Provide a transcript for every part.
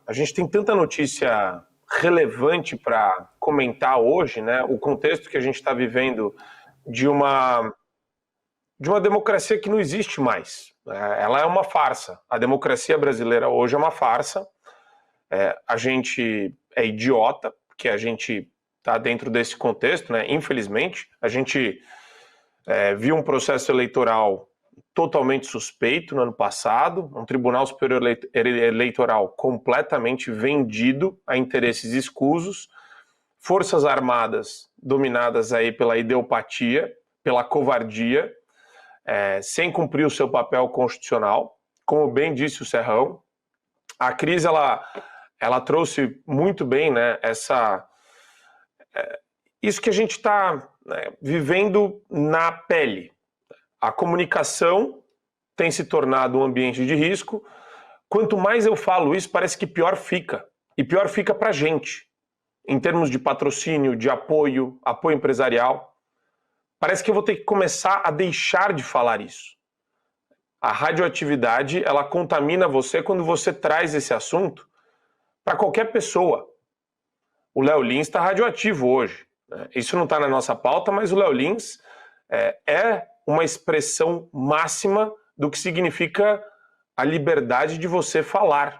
A gente tem tanta notícia relevante para comentar hoje, né? O contexto que a gente está vivendo de uma democracia que não existe mais. Ela é uma farsa. A democracia brasileira hoje é uma farsa. A gente é idiota, porque a gente está dentro desse contexto, né? Infelizmente, a gente viu um processo eleitoral totalmente suspeito no ano passado, um Tribunal Superior Eleitoral completamente vendido a interesses escusos, forças armadas dominadas aí pela ideopatia, pela covardia, sem cumprir o seu papel constitucional, como bem disse o Serrão. A crise ela trouxe muito bem, né, isso que a gente está vivendo na pele. A comunicação tem se tornado um ambiente de risco. Quanto mais eu falo isso, parece que pior fica. E pior fica para a gente, em termos de patrocínio, de apoio empresarial. Parece que eu vou ter que começar a deixar de falar isso. A radioatividade, ela contamina você quando você traz esse assunto para qualquer pessoa. O Léo Lins está radioativo hoje. Isso não está na nossa pauta, mas o Léo Lins é uma expressão máxima do que significa a liberdade de você falar.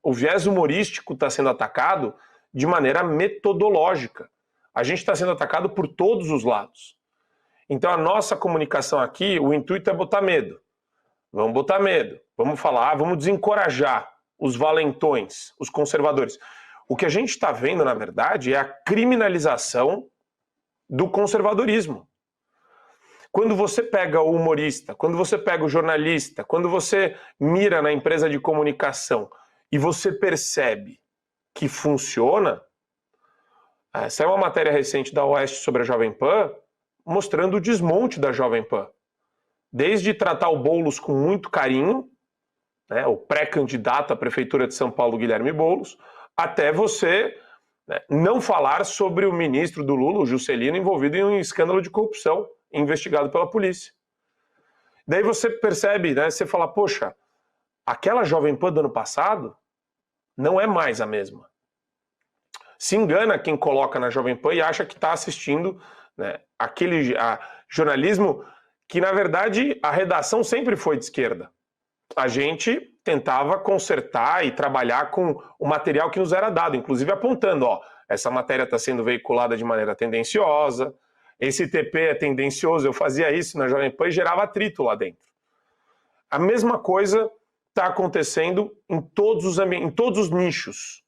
O viés humorístico está sendo atacado de maneira metodológica. A gente está sendo atacado por todos os lados. Então a nossa comunicação aqui, o intuito é botar medo. Vamos botar medo, vamos falar, vamos desencorajar os valentões, os conservadores. O que a gente está vendo, na verdade, é a criminalização do conservadorismo. Quando você pega o humorista, quando você pega o jornalista, quando você mira na empresa de comunicação e você percebe que funciona, saiu uma matéria recente da Oeste sobre a Jovem Pan, mostrando o desmonte da Jovem Pan. Desde tratar o Boulos com muito carinho, né, o pré-candidato à Prefeitura de São Paulo, Guilherme Boulos, até você não falar sobre o ministro do Lula, o Juscelino, envolvido em um escândalo de corrupção, investigado pela polícia. Daí você percebe, né, você fala, poxa, aquela Jovem Pan do ano passado não é mais a mesma. Se engana quem coloca na Jovem Pan e acha que está assistindo, né, aquele jornalismo que, na verdade, a redação sempre foi de esquerda. A gente tentava consertar e trabalhar com o material que nos era dado, inclusive apontando, essa matéria está sendo veiculada de maneira tendenciosa, esse TP é tendencioso, eu fazia isso na Jovem Pan e gerava atrito lá dentro. A mesma coisa está acontecendo em todos os nichos.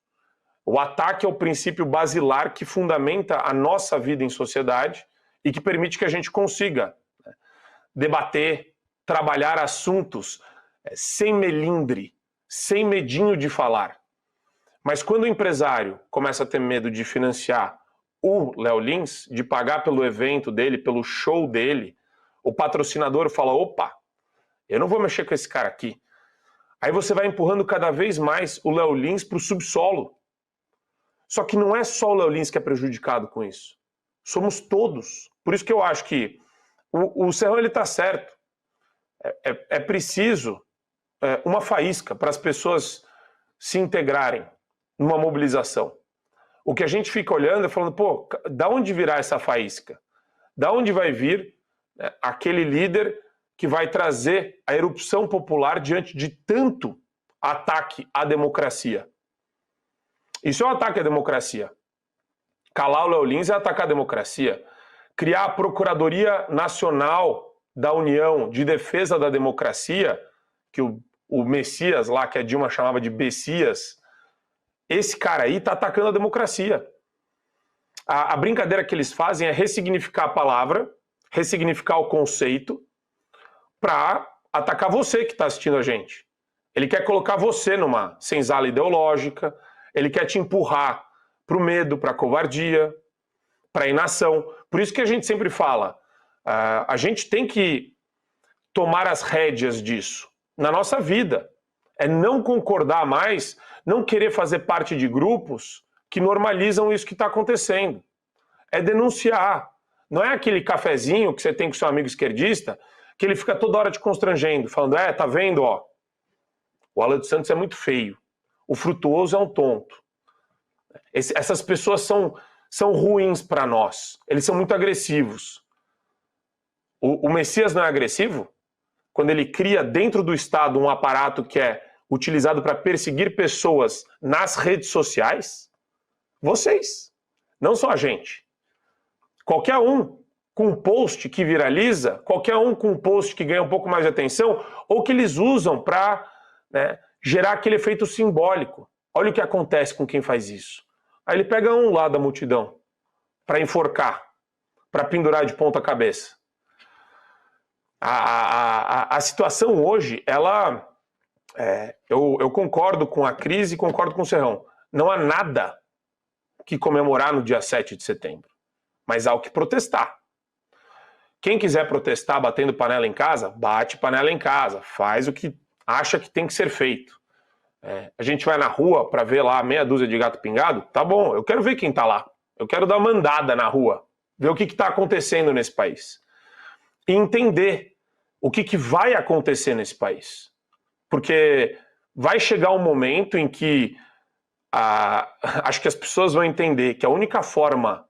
O ataque ao princípio basilar que fundamenta a nossa vida em sociedade e que permite que a gente consiga debater, trabalhar assuntos sem melindre, sem medinho de falar. Mas quando o empresário começa a ter medo de financiar o Léo Lins, de pagar pelo evento dele, pelo show dele, o patrocinador fala, opa, eu não vou mexer com esse cara aqui. Aí você vai empurrando cada vez mais o Léo Lins para o subsolo. Só que não é só o Léo Lins que é prejudicado com isso. Somos todos. Por isso que eu acho que o Serrão está certo. É preciso uma faísca para as pessoas se integrarem numa mobilização. O que a gente fica olhando é falando, pô, da onde virá essa faísca? Da onde vai vir aquele líder que vai trazer a erupção popular diante de tanto ataque à democracia? Isso é um ataque à democracia. Calar o Léo Lins é atacar a democracia. Criar a Procuradoria Nacional da União de Defesa da Democracia, que o Messias lá, que a Dilma chamava de Bessias, esse cara aí está atacando a democracia. A brincadeira que eles fazem é ressignificar a palavra, ressignificar o conceito, para atacar você que está assistindo a gente. Ele quer colocar você numa senzala ideológica, ele quer te empurrar para o medo, para a covardia, para a inação. Por isso que a gente sempre fala, a gente tem que tomar as rédeas disso na nossa vida. É não concordar mais, não querer fazer parte de grupos que normalizam isso que está acontecendo. É denunciar. Não é aquele cafezinho que você tem com seu amigo esquerdista que ele fica toda hora te constrangendo, falando, tá vendo, o Alan dos Santos é muito feio. o Frutuoso é um tonto. Essas pessoas são ruins para nós. Eles são muito agressivos. O Messias não é agressivo? Quando ele cria dentro do Estado um aparato que é utilizado para perseguir pessoas nas redes sociais? Vocês, não só a gente. Qualquer um com um post que viraliza, qualquer um com um post que ganha um pouco mais de atenção, ou que eles usam para, né, gerar aquele efeito simbólico. Olha o que acontece com quem faz isso. Aí ele pega um lá da multidão para enforcar, para pendurar de ponta cabeça. A situação hoje, ela... eu concordo com a Cris e concordo com o Serrão. Não há nada que comemorar no dia 7 de setembro, mas há o que protestar. Quem quiser protestar batendo panela em casa, bate panela em casa, faz o que acha que tem que ser feito. A gente vai na rua para ver lá meia dúzia de gato pingado, tá bom, eu quero ver quem tá lá. Eu quero dar uma andada na rua, ver o que está acontecendo nesse país. E entender o que vai acontecer nesse país. Porque vai chegar um momento em que acho que as pessoas vão entender que a única forma,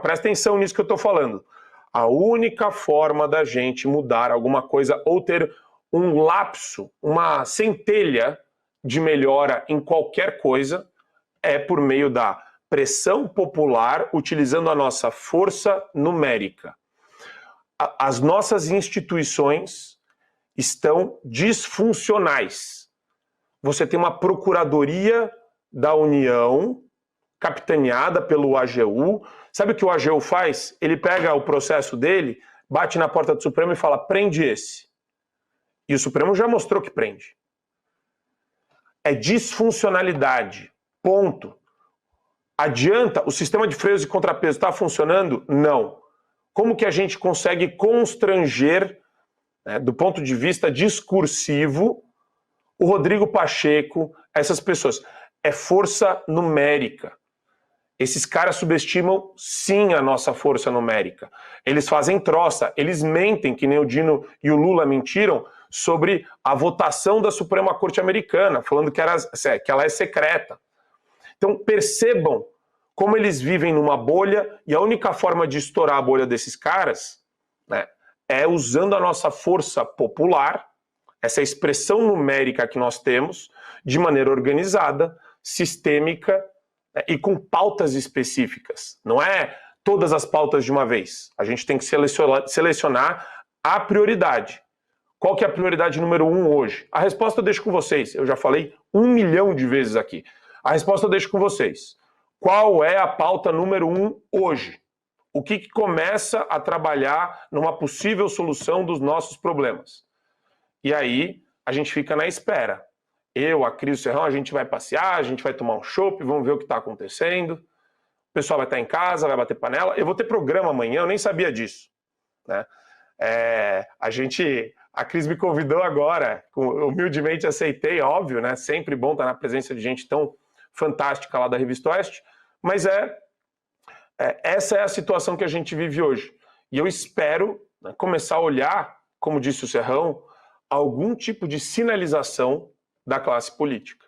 presta atenção nisso que eu estou falando, a única forma da gente mudar alguma coisa ou ter um lapso, uma centelha de melhora em qualquer coisa é por meio da pressão popular, utilizando a nossa força numérica. As nossas instituições estão disfuncionais. Você tem uma Procuradoria da União, capitaneada pelo AGU. Sabe o que o AGU faz? Ele pega o processo dele, bate na porta do Supremo e fala, prende esse. E o Supremo já mostrou que prende. É disfuncionalidade. Ponto. Adianta? O sistema de freios e contrapeso está funcionando? Não. Como que a gente consegue constranger, né, do ponto de vista discursivo, o Rodrigo Pacheco, essas pessoas? É força numérica. Esses caras subestimam, sim, a nossa força numérica. Eles fazem troça, eles mentem, que nem o Dino e o Lula mentiram, sobre a votação da Suprema Corte Americana, falando que ela é secreta. Então percebam como eles vivem numa bolha, e a única forma de estourar a bolha desses caras, né, é usando a nossa força popular, essa expressão numérica que nós temos, de maneira organizada, sistêmica, né, e com pautas específicas. Não é todas as pautas de uma vez. A gente tem que selecionar a prioridade. Qual que é a prioridade número 1 hoje? A resposta eu deixo com vocês. Eu já falei 1 milhão de vezes aqui. A resposta eu deixo com vocês. Qual é a pauta número 1 hoje? O que começa a trabalhar numa possível solução dos nossos problemas? E aí a gente fica na espera. Eu, a Cris, o Serrão, a gente vai passear, a gente vai tomar um chopp, vamos ver o que está acontecendo. O pessoal vai estar em casa, vai bater panela. Eu vou ter programa amanhã, eu nem sabia disso, né? A Cris me convidou agora, humildemente aceitei, óbvio, né? Sempre bom estar na presença de gente tão fantástica lá da Revista Oeste, mas essa é a situação que a gente vive hoje. E eu espero, né, começar a olhar, como disse o Serrão, algum tipo de sinalização da classe política.